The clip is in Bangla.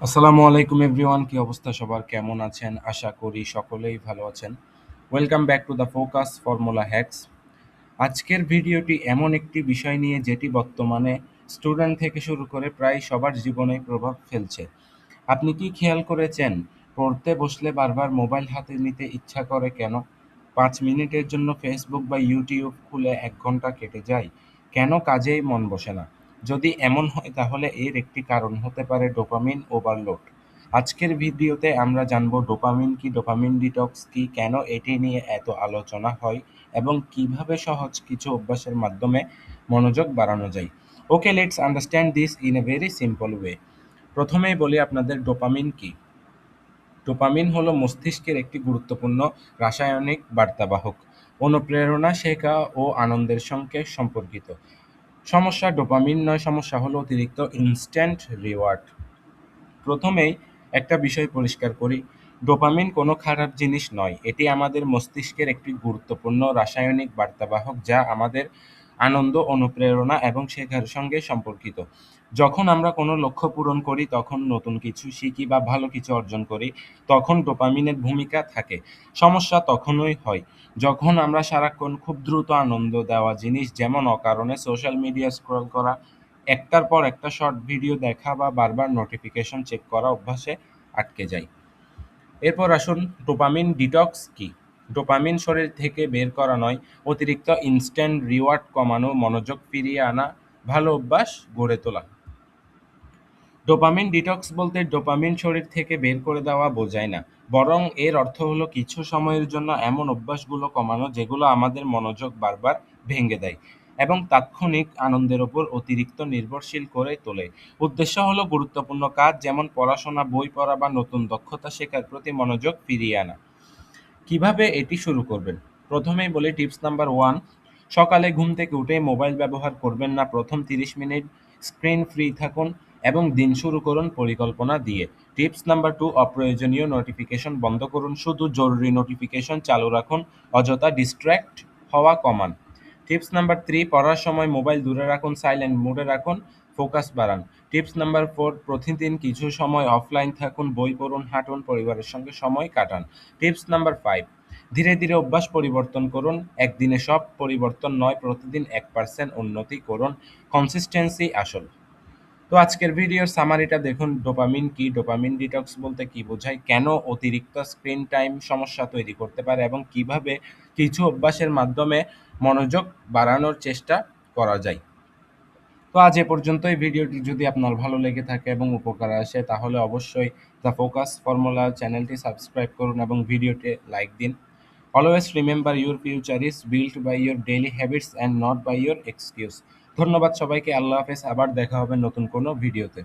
আসসালামু আলাইকুম এভরিওয়ান, কি অবস্থা সবার, কেমন আছেন? আশা করি সকলেই ভালো আছেন। Welcome back to the focus formula hacks. আজকের ভিডিওটি এমন একটি বিষয় নিয়ে যেটি বর্তমানে স্টুডেন্ট থেকে শুরু করে প্রায় সবার জীবনে প্রভাব ফেলছে। আপনি কি খেয়াল করেছেন, পড়তে বসলে বারবার মোবাইল হাতে নিতে ইচ্ছা করে কেন? 5 মিনিটের জন্য ফেসবুক বা ইউটিউব খুলে 1 ঘন্টা কেটে যায়। কেন কাজেই মন বসে না? যদি এমন হয় তাহলে এর একটি কারণ হতে পারে ডোপামিন ওভারলোড। আজকের ভিডিওতে আমরা জানব ডোপামিন কি, ডোপামিন ডিটক্স কি, কেন এটি নিয়ে এত আলোচনা হয় এবং কিভাবে সহজ কিছু অভ্যাসের মাধ্যমে মনোযোগ বাড়ানো যায়। Okay, let's understand this in a very simple way. প্রথমেই বলি আপনাদের ডোপামিন কি। ডোপামিন হলো মস্তিষ্কের একটি গুরুত্বপূর্ণ রাসায়নিক বার্তাবাহক। অনুপ্রেরণা, শেখা ও আনন্দের সঙ্গে সম্পর্কিত। সমস্যা ডোপামিন নয়, সমস্যা হলো অতিরিক্ত ইনস্ট্যান্ট রিওয়ার্ড। প্রথমেই একটা বিষয় পরিষ্কার করি, ডোপামিন কোনো খারাপ জিনিস নয়। এটি আমাদের মস্তিষ্কের একটি গুরুত্বপূর্ণ রাসায়নিক বার্তাবাহক যা আমাদের আনন্দ, অনুপ্রেরণা এবং শেখার সঙ্গে সম্পর্কিত। যখন আমরা কোনো লক্ষ্য পূরণ করি, তখন নতুন কিছু শিখি বা ভালো কিছু অর্জন করি, তখন ডোপামিনের ভূমিকা থাকে। সমস্যা তখনই হয় যখন আমরা সারাক্ষণ খুব দ্রুত আনন্দ দেওয়া জিনিস, যেমন অকারণে সোশ্যাল মিডিয়া স্ক্রল করা, একটার পর একটা শর্ট ভিডিও দেখা বা বারবার নোটিফিকেশন চেক করা অভ্যাসে আটকে যাই। এরপর আসুন, ডোপামিন ডিটক্স কি। ডোপামিন শরীর থেকে বের করা নয়, অতিরিক্ত ইনস্ট্যান্ট রিওয়ার্ড কমানো, মনোযোগ ফিরিয়ে আনা, ভালো অভ্যাস গড়ে তোলা। ডোপামিন ডিটক্স বলতে ডোপামিন শরীর থেকে বের করে দেওয়া বোঝায় না, বরং এর অর্থ হলো কিছু সময়ের জন্য এমন অভ্যাসগুলো কমানো যেগুলো আমাদের মনোযোগ বারবার ভেঙে দেয় এবং তাৎক্ষণিক আনন্দের ওপর অতিরিক্ত নির্ভরশীল করে তোলে। উদ্দেশ্য হলো গুরুত্বপূর্ণ কাজ যেমন পড়াশোনা, বই পড়া বা নতুন দক্ষতা শেখার প্রতি মনোযোগ ফিরিয়ে আনা। কিভাবে এটি শুরু করবেন? প্রথমেই বলি টিপস নাম্বার 1, সকালে ঘুম থেকে উঠে মোবাইল ব্যবহার করবেন না। প্রথম 30 মিনিট স্ক্রিন ফ্রি থাকুন এবং দিন শুরু করুন পরিকল্পনা দিয়ে। টিপস নাম্বার 2, অপ্রয়োজনীয় নোটিফিকেশন বন্ধ করুন, শুধু জরুরি নোটিফিকেশন চালু রাখুন, অযথা ডিস্ট্র্যাক্ট হওয়া কমান। টিপস নাম্বার 3, পড়ার সময় মোবাইল দূরে রাখুন, সাইলেন্ট মোডে রাখুন, ফোকাস বাড়ান। টিপস নাম্বার 4, প্রতিদিন কিছু সময় অফলাইন থাকুন, বই পড়ুন, হাঁটুন, পরিবারের সঙ্গে সময় কাটান। টিপস নাম্বার 5, ধীরে ধীরে অভ্যাস পরিবর্তন করুন। একদিনে সব পরিবর্তন নয়, প্রতিদিন 1% উন্নতি করুন। কনসিস্টেন্সি আসল। তো আজকের ভিডিওর সামারিটা দেখুন, ডোপামিন কি, ডোপামিন ডিটক্স বলতে কি বোঝায়, কেন অতিরিক্ত স্ক্রিন টাইম সমস্যা তৈরি করতে পারে এবং কিভাবে কিছু অভ্যাসের মাধ্যমে মনোযোগ বাড়ানোর চেষ্টা করা যায়। তো আজ এ পর্যন্তই। ভিডিওটি যদি আপনার ভালো লেগে থাকে এবং উপকারে আসে তাহলে অবশ্যই দ্য ফোকাস ফর্মুলা চ্যানেলটি সাবস্ক্রাইব করুন এবং ভিডিওতে লাইক দিন। Always remember, your future is built by your daily habits and not by your excuse. ধন্যবাদ সবাইকে, আল্লাহ হাফেজ। আবার দেখা হবে নতুন কোনো ভিডিওতে।